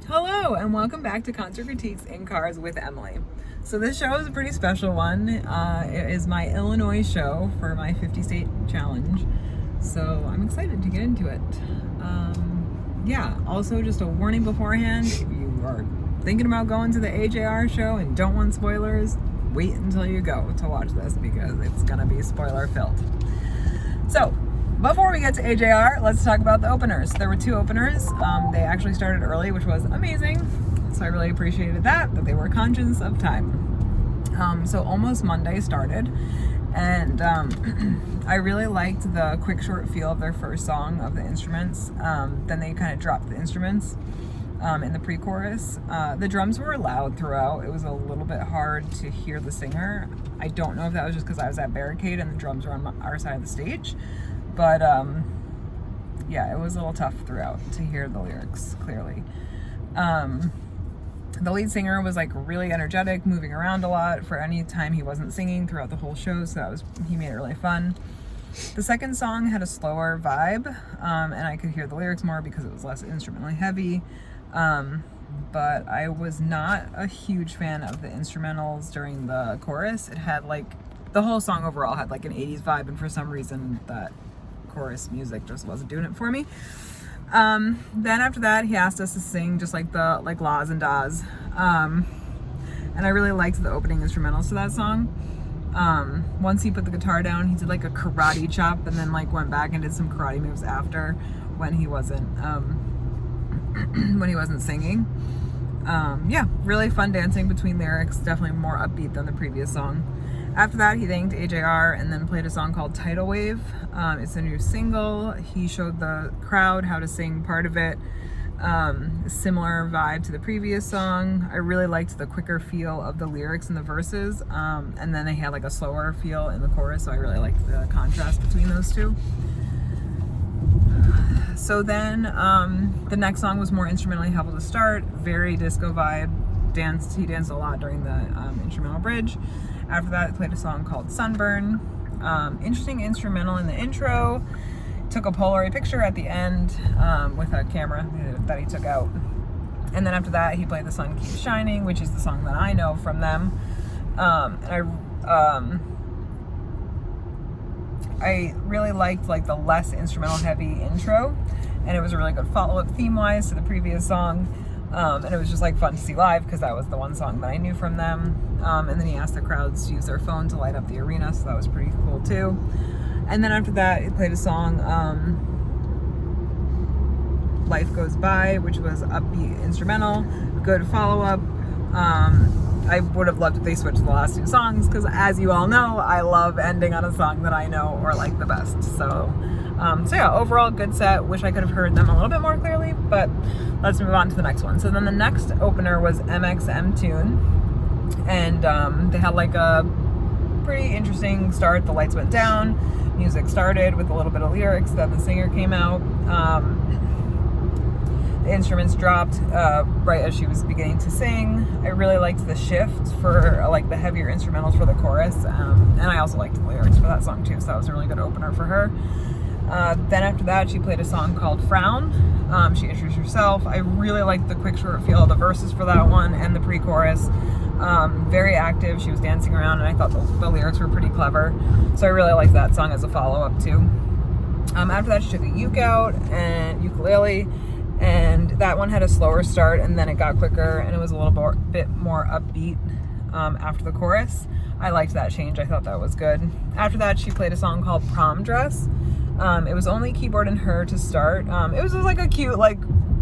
Hello and welcome back to Concert Critiques in Cars with Emily. So this show is a pretty special one. It is my Illinois show for my 50 state challenge. So I'm excited to get into it. Also just a warning beforehand, if you are thinking about going to the AJR show and don't want spoilers, wait until you go to watch this because it's gonna be spoiler filled. So before we get to AJR, let's talk about the openers. There were two openers. They actually started early, which was amazing. So I really appreciated that they were conscious of time. So Almost Monday started, and I really liked the quick short feel of their first song of the instruments. Then they kind of dropped the instruments in the pre-chorus. The drums were loud throughout. It was a little bit hard to hear the singer. I don't know if that was just because I was at Barricade and the drums were on our side of the stage. But it was a little tough throughout to hear the lyrics clearly. The lead singer was like really energetic, moving around a lot for any time he wasn't singing throughout the whole show, so he made it really fun. The second song had a slower vibe, and I could hear the lyrics more because it was less instrumentally heavy. But I was not a huge fan of the instrumentals during the chorus. It had the whole song overall had like an 80s vibe, and for some reason that chorus music just wasn't doing it for me. Then after that, he asked us to sing just like the la's and da's, and I really liked the opening instrumentals to that song. Once he put the guitar down, he did like a karate chop and then went back and did some karate moves after when he wasn't singing. Really fun dancing between lyrics, definitely more upbeat than the previous song. After that, he thanked AJR and then played a song called Tidal Wave. It's a new single. He showed the crowd how to sing part of it. Similar vibe to the previous song. I really liked the quicker feel of the lyrics and the verses. And then they had a slower feel in the chorus, so I really liked the contrast between those two. So then the next song was more instrumentally helpful to start. Very disco vibe. He danced a lot during the instrumental bridge. After that, I played a song called Sunburn. Interesting instrumental in the intro. Took a Polaroid picture at the end with a camera that he took out. And then after that, he played The Sun Keeps Shining, which is the song that I know from them. I really liked the less instrumental heavy intro, and it was a really good follow-up theme-wise to the previous song. And it was just fun to see live because that was the one song that I knew from them. And then he asked the crowds to use their phone to light up the arena, so that was pretty cool too. And then after that, he played a song, Life Goes By, which was upbeat instrumental, good follow-up. I would have loved if they switched the last two songs because, as you all know, I love ending on a song that I know or like the best. So overall good set. Wish I could have heard them a little bit more clearly, but let's move on to the next one. So then the next opener was MxmToon, and they had a pretty interesting start. The lights went down, music started with a little bit of lyrics, then the singer came out. The instruments dropped right as she was beginning to sing. I really liked the shift for the heavier instrumentals for the chorus, and I also liked the lyrics for that song too, so that was a really good opener for her. Then after that, she played a song called Frown. She introduced herself. I really liked the quick short feel of the verses for that one and the pre-chorus. Very active. She was dancing around, and I thought the lyrics were pretty clever. So I really liked that song as a follow-up too. After that, she took a ukulele, and that one had a slower start, and then it got quicker, and it was a little bit more upbeat after the chorus. I liked that change. I thought that was good. After that, she played a song called Prom Dress. It was only keyboard and her to start. It was just a cute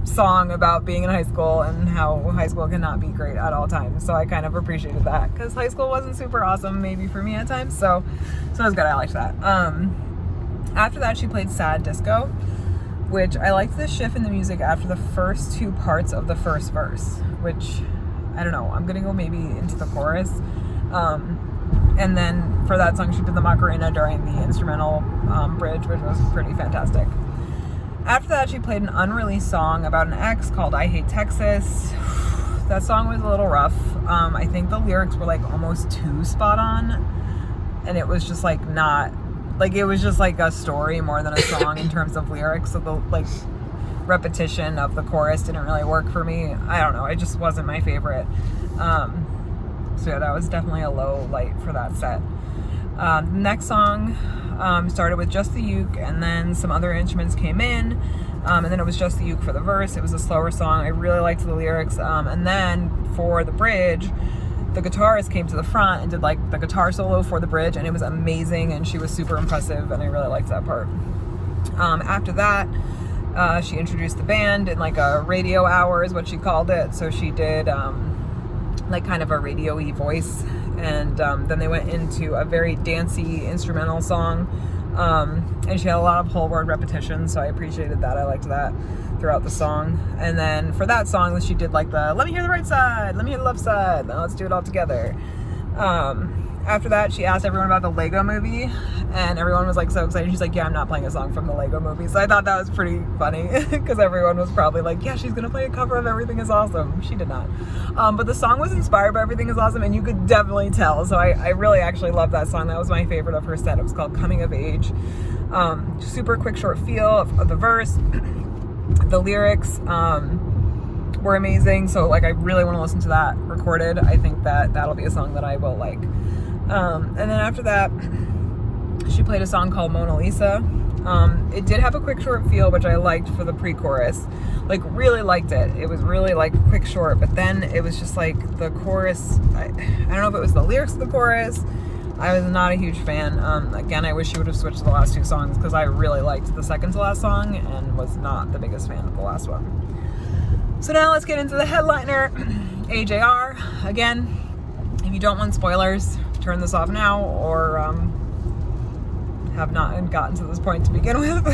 song about being in high school and how high school cannot be great at all times. So I kind of appreciated that because high school wasn't super awesome maybe for me at times. So it was good. I liked that. After that, she played Sad Disco, which I liked the shift in the music after the first two parts of the first verse, which I don't know. I'm gonna go maybe into the chorus. And then for that song, she did the Macarena during the instrumental bridge, which was pretty fantastic. After that, she played an unreleased song about an ex called I Hate Texas. That song was a little rough. I think the lyrics were almost too spot on, and it was just not it was just a story more than a song in terms of lyrics. So repetition of the chorus didn't really work for me. I don't know, it just wasn't my favorite. So yeah, that was definitely a low light for that set. The next song started with just the uke, and then some other instruments came in, and then it was just the uke for the verse. It was a slower song. I really liked the lyrics, and then for the bridge, the guitarist came to the front and did like the guitar solo for the bridge, and it was amazing, and she was super impressive, and I really liked that part. After that, she introduced the band in like a radio hour is what she called it. So she did like kind of a radio-y voice, and then they went into a very dancey instrumental song, and she had a lot of whole word repetition, so I appreciated that. I liked that throughout the song. And then for that song, she did like the let me hear the right side, let me hear the left side, now let's do it all together. After that, she asked everyone about the Lego movie, and everyone was like so excited. She's like, yeah, I'm not playing a song from the Lego movie. So I thought that was pretty funny because everyone was probably like, yeah, she's gonna play a cover of Everything Is Awesome. She did not. But the song was inspired by Everything Is Awesome, and you could definitely tell. So I really actually love that song. That was my favorite of her set. It was called Coming of Age. Super quick, short feel of the verse. The lyrics were amazing. So like, I really want to listen to that recorded. I think that that'll be a song that I will like. And then after that, she played a song called Mona Lisa. It did have a quick short feel, which I liked for the pre-chorus. Like, really liked it. It was really like quick short, but then it was just like the chorus. I don't know if it was the lyrics of the chorus. I was not a huge fan. Again, I wish she would have switched the last two songs because I really liked the second to last song and was not the biggest fan of the last one. So now let's get into the headliner, AJR. Again, if you don't want spoilers, turn this off now, or have not gotten to this point to begin with.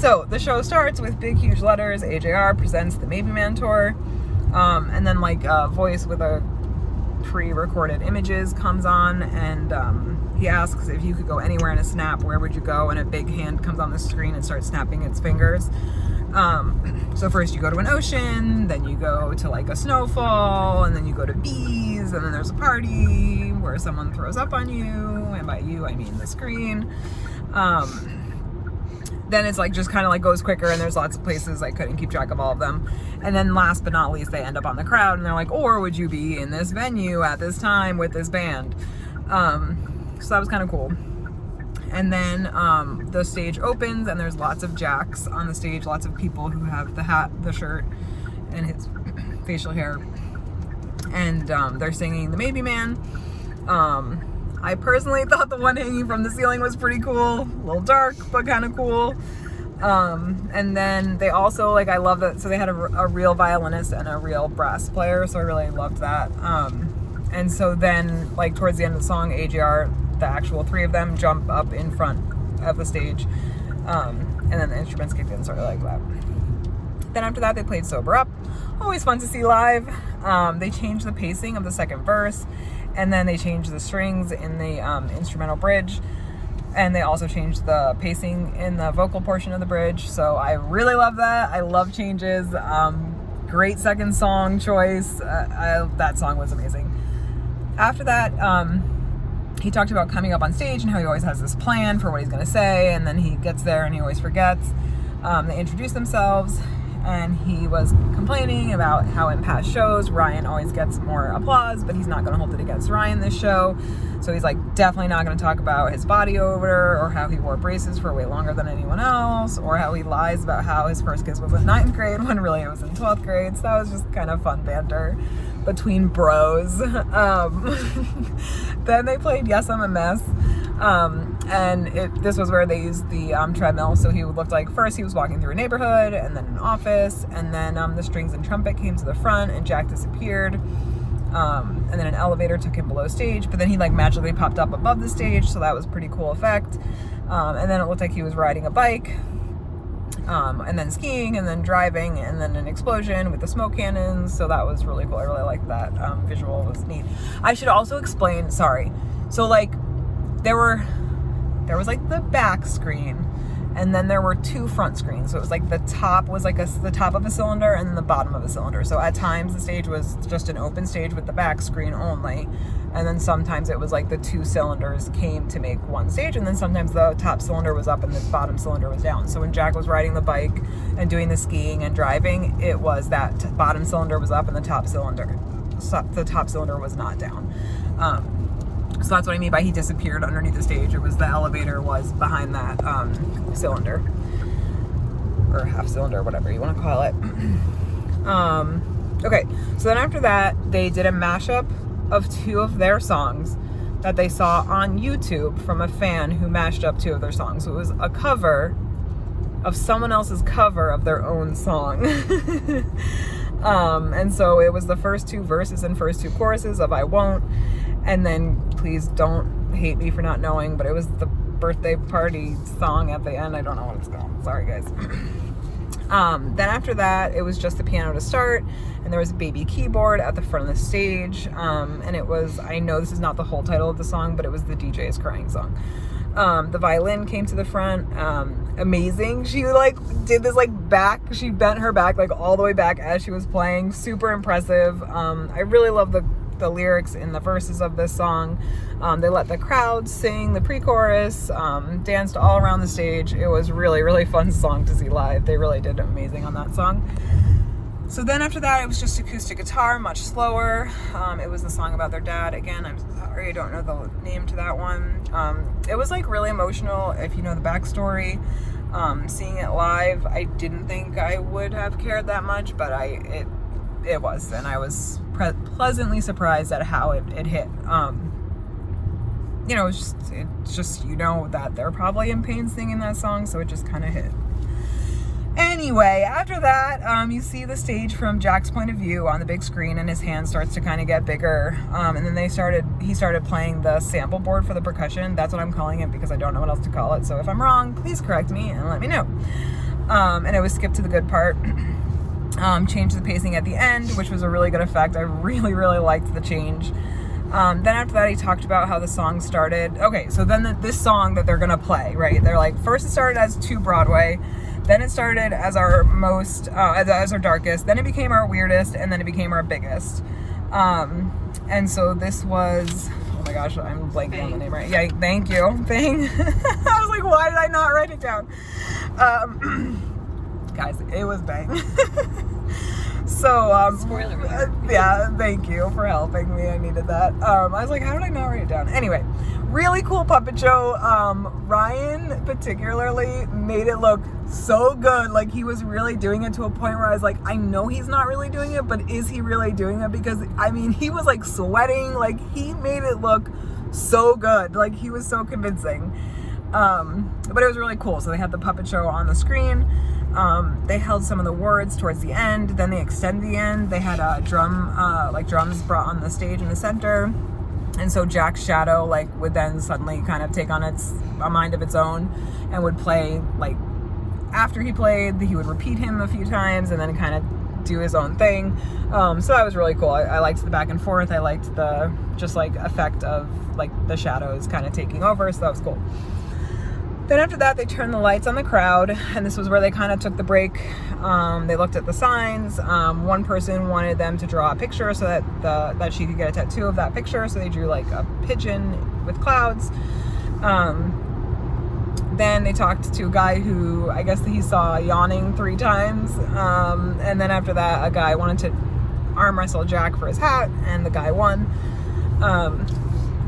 So the show starts with big huge letters, AJR presents the Maybe Man tour, and then like a voice with a pre-recorded images comes on, and he asks if you could go anywhere in a snap, where would you go? And a big hand comes on the screen and starts snapping its fingers. So first you go to an ocean, then you go to like a snowfall, and then you go to bees, and then there's a party where someone throws up on you, and by you I mean the screen. Then it's like just kind of like goes quicker, and there's lots of places. I couldn't keep track of all of them. And then last but not least, they end up on the crowd, and they're like, or would you be in this venue at this time with this band? So that was kind of cool. And then the stage opens, and there's lots of jacks on the stage, lots of people who have the hat, the shirt, and his facial hair. And they're singing the Maybe Man. I personally thought the one hanging from the ceiling was pretty cool. A little dark, but kind of cool. And then they also, like, I love that. So they had a real violinist and a real brass player. So I really loved that. And so then, like, towards the end of the song, AJR, the actual three of them, jump up in front of the stage. And then the instruments kicked in, sort of like that. Then after that, they played Sober Up. Always fun to see live. They changed the pacing of the second verse. And then they changed the strings in the instrumental bridge. And they also changed the pacing in the vocal portion of the bridge. So I really love that. I love changes. Great second song choice. That song was amazing. After that, he talked about coming up on stage and how he always has this plan for what he's going to say. And then he gets there and he always forgets. They introduce themselves. And he was complaining about how in past shows, Ryan always gets more applause, but he's not going to hold it against Ryan this show. So he's like, definitely not going to talk about his body odor, or how he wore braces for way longer than anyone else, or how he lies about how his first kiss was in 9th grade when really it was in 12th grade. So that was just kind of fun banter between bros. Then they played Yes, I'm a Mess. And this was where they used the treadmill. So he looked like, first he was walking through a neighborhood, and then an office, and then the strings and trumpet came to the front, and Jack disappeared. And then an elevator took him below stage, but then he like magically popped up above the stage, so that was a pretty cool effect. And then it looked like he was riding a bike, and then skiing, and then driving, and then an explosion with the smoke cannons. So that was really cool. I really liked that. Visual was neat. I should also explain, sorry. So like there was like the back screen, and then there were 2 front screens. So it was like the top was like the top of a cylinder and then the bottom of a cylinder. So at times the stage was just an open stage with the back screen only, and then sometimes it was like the 2 cylinders came to make one stage, and then sometimes the top cylinder was up and the bottom cylinder was down. So when Jack was riding the bike and doing the skiing and driving, it was that bottom cylinder was up and the top cylinder was not down. So that's what I mean by he disappeared underneath the stage. It was the elevator was behind that cylinder, or half cylinder, whatever you want to call it. Okay, so then after that, they did a mashup of 2 of their songs that they saw on YouTube from a fan who mashed up 2 of their songs. So it was a cover of someone else's cover of their own song. And so it was the first 2 verses and first 2 choruses of I Won't. And then please don't hate me for not knowing, but it was the birthday party song at the end. I don't know what it's called. Sorry, guys. Then after that, it was just the piano to start, and there was a baby keyboard at the front of the stage. And it was, I know this is not the whole title of the song, but it was the DJ's crying song. The violin came to the front. Amazing. She like did this like back, she bent her back like all the way back as she was playing. Super impressive. I really love the lyrics in the verses of this song. They let the crowd sing the pre-chorus, danced all around the stage. It was really, really fun song to see live. They really did amazing on that song. So then after that, it was just acoustic guitar, much slower. It was the song about their dad. Again, I'm sorry, I don't know the name to that one. It was like really emotional if you know the backstory. Seeing it live, I didn't think I would have cared that much, but it was, and I was pleasantly surprised at how it hit. You know, it's just you know that they're probably in pain singing that song, so it just kind of hit. Anyway, after that, you see the stage from Jack's point of view on the big screen, and his hand starts to kind of get bigger. And then he started playing the sample board for the percussion. That's what I'm calling it because I don't know what else to call it. So if I'm wrong, please correct me and let me know. And it was skipped to the good part. Changed the pacing at the end, which was a really good effect. I really, really liked the change. Then after that, he talked about how the song started. Okay, so then this song that they're gonna play, right? They're like, first it started as 2 Broadway, then it started as our most, as our darkest, then it became our weirdest, and then it became our biggest. And so this was, oh my gosh, I'm blanking on the name right. Yeah, thank you. Thing. I was like, why did I not write it down? Guys, it was Bang. So, spoiler alert. Yeah, thank you for helping me. I needed that. I was like, how did I not write it down? Anyway, really cool puppet show. Ryan particularly made it look so good. Like he was really doing it to a point where I was like, I know he's not really doing it, but is he really doing it? Because I mean, he was like sweating. Like he made it look so good. Like he was so convincing. But it was really cool. So they had the puppet show on the screen. They held some of the words towards the end, then they extended the end. They had a drums brought on the stage in the center. And so Jack's shadow would then suddenly kind of take on a mind of its own and would play, after he played, he would repeat him a few times and then kind of do his own thing. So that was really cool. I liked the back and forth. I liked the effect of the shadows kind of taking over. So that was cool. Then after that, they turned the lights on the crowd, and this was where they kind of took the break. They looked at the signs. One person wanted them to draw a picture so that she could get a tattoo of that picture. So they drew a pigeon with clouds. Then they talked to a guy who I guess he saw yawning 3 times. And then after that, a guy wanted to arm wrestle Jack for his hat, and the guy won.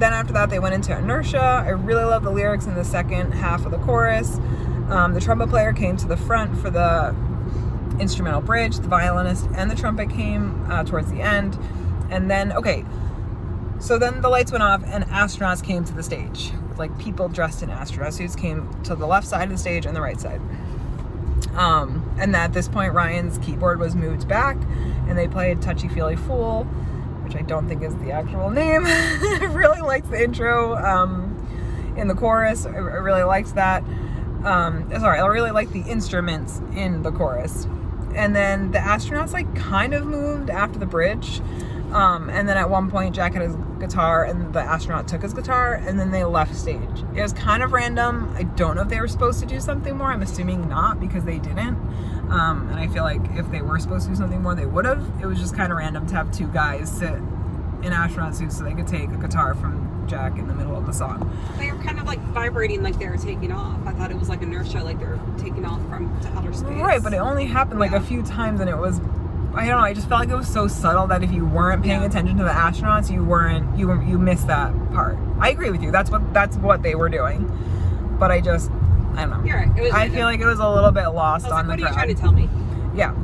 Then after that, they went into Inertia. I really love the lyrics in the second half of the chorus. The trumpet player came to the front for the instrumental bridge. The violinist and the trumpet came towards the end. And then, so then the lights went off and astronauts came to the stage. People dressed in astronaut suits came to the left side of the stage and the right side. And at this point, Ryan's keyboard was moved back and they played Touchy Feely Fool, which I don't think is the actual name. I really liked the intro in the chorus. I really liked that. I really liked the instruments in the chorus. And then the astronauts kind of moved after the bridge. And then at one point Jack had his guitar and the astronaut took his guitar and then they left stage. It was kind of random. I don't know if they were supposed to do something more. I'm assuming not because they didn't. And I feel like if they were supposed to do something more, they would have. It was just kind of random to have two guys sit in astronaut suits so they could take a guitar from Jack in the middle of the song. They were kind of like vibrating like they were taking off. I thought it was like inertia, like they were taking off to outer space. Right, but it only happened like a few times and it was, I don't know, I just felt like it was so subtle that if you weren't paying attention to the astronauts, you missed that part. I agree with you. That's what they were doing. But I don't know. You're right. I feel like it was a little bit lost on the crowd. What are you trying to tell me? Yeah.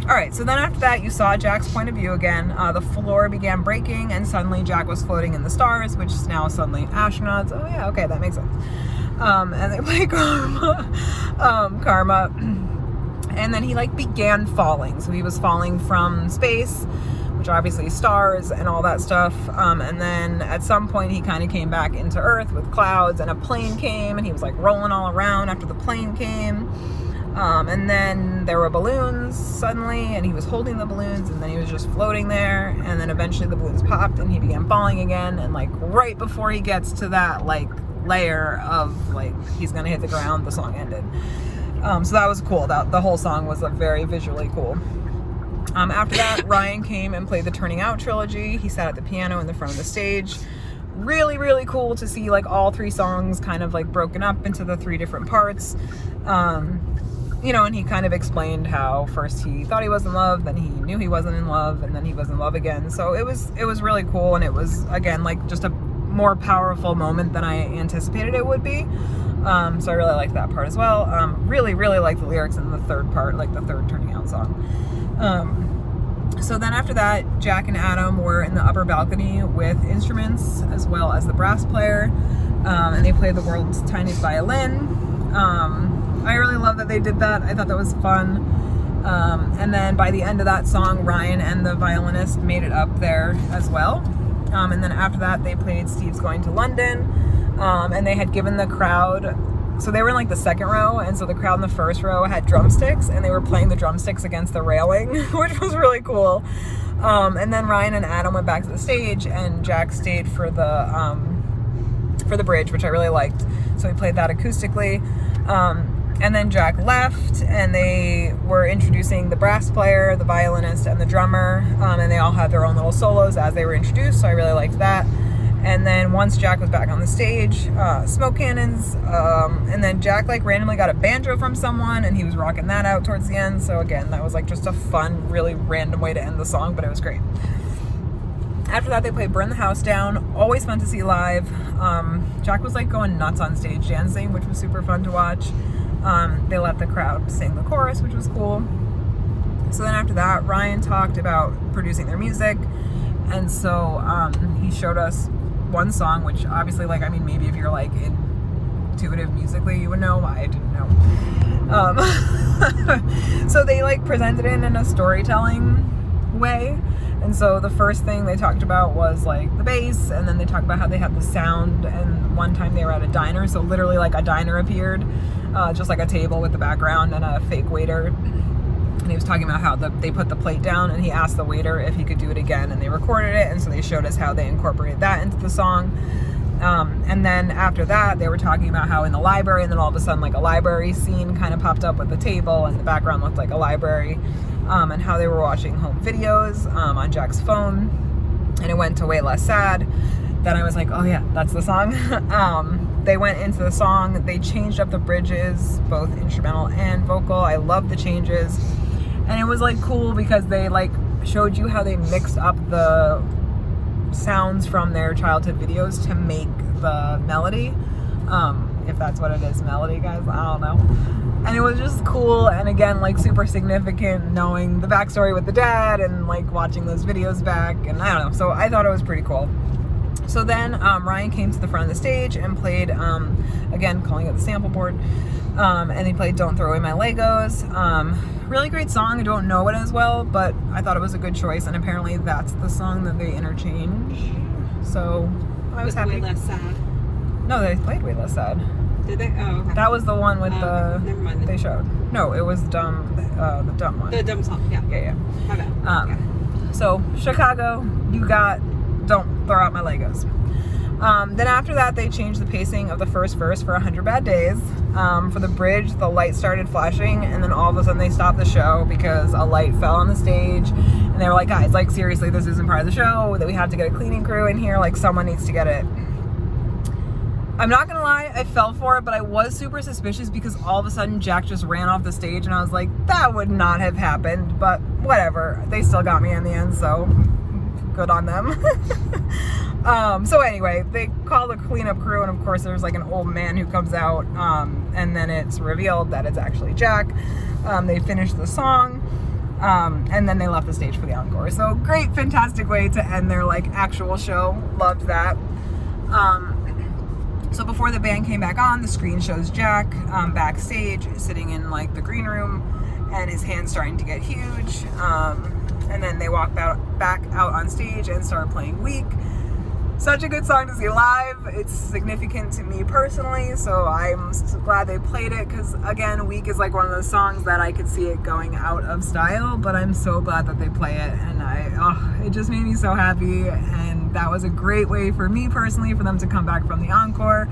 All right, so then after that, you saw Jack's point of view again. The floor began breaking, and suddenly Jack was floating in the stars, which is now suddenly astronauts. Oh yeah, okay, that makes sense. And they play Karma, and then he like began falling. So he was falling from space, which are obviously stars and all that stuff. And then at some point, he kind of came back into Earth with clouds, and a plane came, and he was like rolling all around after the plane came. And then there were balloons suddenly, and he was holding the balloons, and then he was just floating there, and then eventually the balloons popped and he began falling again, and like right before he gets to that like layer of like he's gonna hit the ground, the song ended. So that was cool. The whole song was very visually cool. After that, Ryan came and played the Turning Out trilogy. He sat at the piano in the front of the stage. Really, really cool to see like all three songs kind of like broken up into the three different parts. You know, and he kind of explained how first he thought he was in love, then he knew he wasn't in love, and then he was in love again. So it was really cool, and it was again like just a more powerful moment than I anticipated it would be. So I really liked that part as well. Really, really liked the lyrics in the third part, like the third Turning Out song. So then after that, Jack and Adam were in the upper balcony with instruments as well as the brass player, and they played the world's tiniest violin. I really love that they did that. I thought that was fun. And then by the end of that song, Ryan and the violinist made it up there as well. And then after that, they played Steve's Going to London. And they had given the crowd, so they were in like the second row, and so the crowd in the first row had drumsticks, and they were playing the drumsticks against the railing, which was really cool. And then Ryan and Adam went back to the stage, and Jack stayed for the bridge, which I really liked. So he played that acoustically. And then Jack left, and they were introducing the brass player, the violinist, and the drummer, and they all had their own little solos as they were introduced, so I really liked that. And then once Jack was back on the stage, smoke cannons, and then Jack like randomly got a banjo from someone, and he was rocking that out towards the end. So again, that was like just a fun, really random way to end the song, but it was great. After that, they played Burn the House Down. Always fun to see live. Jack was like going nuts on stage dancing, which was super fun to watch. They let the crowd sing the chorus, which was cool. So then after that, Ryan talked about producing their music. And so he showed us one song, which obviously, like, I mean, maybe if you're like intuitive musically, you would know. I didn't know. So they like presented it in a storytelling way. And so the first thing they talked about was like the bass, and then they talked about how they had the sound, and one time they were at a diner, so literally like a diner appeared, just like a table with the background and a fake waiter, and he was talking about how they put the plate down, and he asked the waiter if he could do it again, and they recorded it, and so they showed us how they incorporated that into the song. And then after that, they were talking about how in the library, and then all of a sudden like a library scene kind of popped up with the table, and the background looked like a library. And how they were watching home videos on Jack's phone, and it went to Way Less Sad. Then I was like, oh yeah, that's the song. They went into the song, they changed up the bridges, both instrumental and vocal. I love the changes, and it was like cool because they like showed you how they mixed up the sounds from their childhood videos to make the melody, if that's what it is, melody, guys, I don't know. And it was just cool, and again, like super significant knowing the backstory with the dad and like watching those videos back, and I don't know, so I thought it was pretty cool. So then Ryan came to the front of the stage and played, again, calling it the sample board, and he played Don't Throw Away My Legos. Really great song. I don't know it as well, but I thought it was a good choice, and apparently that's the song that they interchange, so I was happy. Way Less Sad. No, they played Way Less Sad. Did they? Oh, okay. That was the one with never mind. They showed. No, it was Dumb, the Dumb one. The Dumb song, yeah. Yeah. My bad. So Chicago, don't throw out my Legos. Then after that, they changed the pacing of the first verse for 100 Bad Days. For the bridge, the light started flashing, and then all of a sudden they stopped the show because a light fell on the stage. And they were like, guys, like seriously, this isn't part of the show, that we have to get a cleaning crew in here, like someone needs to get it. I'm not gonna lie, I fell for it, but I was super suspicious because all of a sudden Jack just ran off the stage and I was like, that would not have happened, but whatever. They still got me in the end, so good on them. So anyway, they call the cleanup crew, and of course there's like an old man who comes out, and then it's revealed that it's actually Jack. They finished the song, and then they left the stage for the encore. So great, fantastic way to end their like actual show. Loved that. So before the band came back on, the screen shows Jack backstage sitting in like the green room, and his hand's starting to get huge. And then they walk back out on stage and start playing Weak. Such a good song to see live. It's significant to me personally, so I'm so glad they played it, because again, Weak is like one of those songs that I could see it going out of style, but I'm so glad that they play it, and it just made me so happy. And that was a great way for me personally for them to come back from the encore,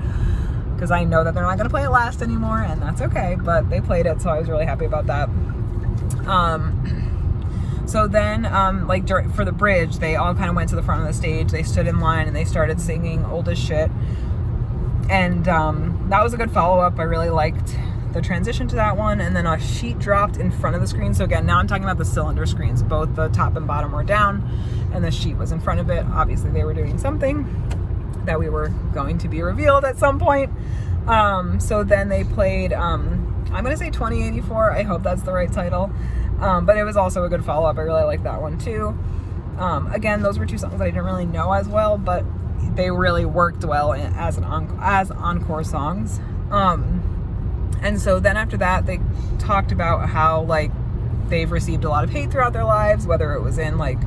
because I know that they're not going to play it last anymore, and that's okay, but they played it, so I was really happy about that. So then, for the bridge, they all kind of went to the front of the stage. They stood in line and they started singing Old as Shit. And that was a good follow-up. I really liked the transition to that one. And then a sheet dropped in front of the screen. So again, now I'm talking about the cylinder screens. Both the top and bottom were down, and the sheet was in front of it. Obviously, they were doing something that we were going to be revealed at some point. So then they played, I'm going to say 2084. I hope that's the right title. But it was also a good follow-up. I really liked that one too. Again, those were two songs that I didn't really know as well, but they really worked well as encore songs. And so then after that, they talked about how like they've received a lot of hate throughout their lives, whether it was in like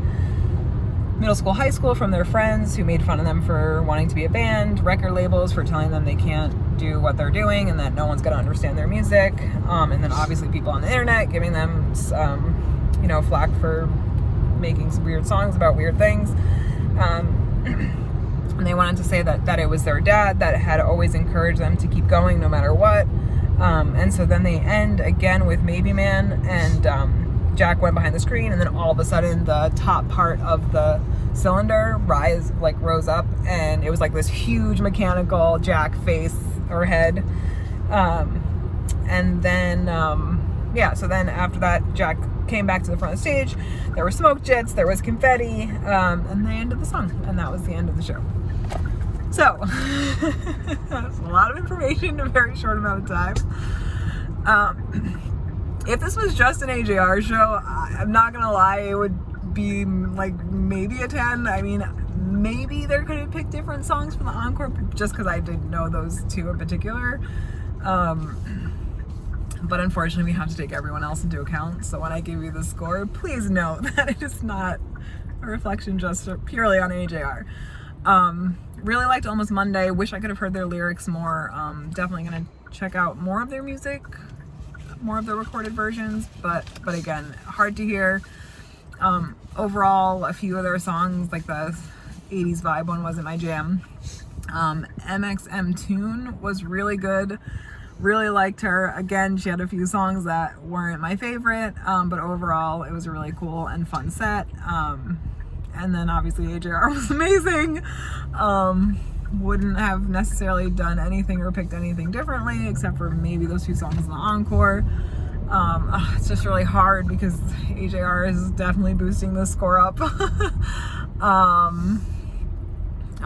middle school, high school, from their friends who made fun of them for wanting to be a band, record labels for telling them they can't do what they're doing and that no one's going to understand their music, and then obviously people on the internet giving them flack for making some weird songs about weird things, and they wanted to say that it was their dad that had always encouraged them to keep going no matter what, and so then they end again with Maybe Man, and Jack went behind the screen, and then all of a sudden the top part of the cylinder rose up, and it was like this huge mechanical Jack face or head, and then so then after that Jack came back to the front of the stage. There were smoke jets, there was confetti, and they ended the song, and that was the end of the show. So that's a lot of information in a very short amount of time. If this was just an AJR show, I'm not gonna lie, it would be like maybe a 10. I mean, maybe they could have picked different songs for the encore just because I didn't know those two in particular. But unfortunately, we have to take everyone else into account. So when I give you the score, please note that it is not a reflection just purely on AJR. Really liked Almost Monday. Wish I could have heard their lyrics more. Definitely gonna check out more of their music, more of the recorded versions, but again, hard to hear. Overall, a few of their songs, like the 80s vibe one, wasn't my jam. MxmToon was really good. Really liked her. Again, she had a few songs that weren't my favorite, but overall it was a really cool and fun set. And then obviously AJR was amazing. Wouldn't have necessarily done anything or picked anything differently except for maybe those two songs in the encore. It's just really hard because AJR is definitely boosting the score up.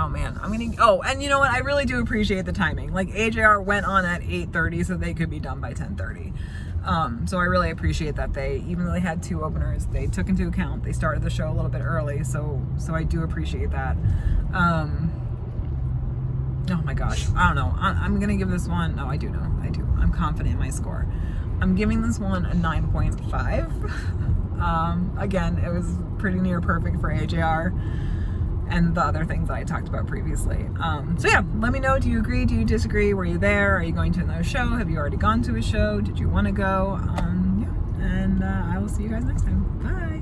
Oh man, and you know what? I really do appreciate the timing. Like AJR went on at 8:30 so they could be done by 10:30. So I really appreciate that even though they had two openers, they took into account, they started the show a little bit early. So I do appreciate that. Oh my gosh, I don't know. I'm gonna give this one, no, I do know, I do. I'm confident in my score. I'm giving this one a 9.5. Again, it was pretty near perfect for AJR and the other things that I talked about previously. So yeah, let me know, do you agree, do you disagree, were you there, are you going to another show, have you already gone to a show, did you want to go? Yeah, and I will see you guys next time. Bye!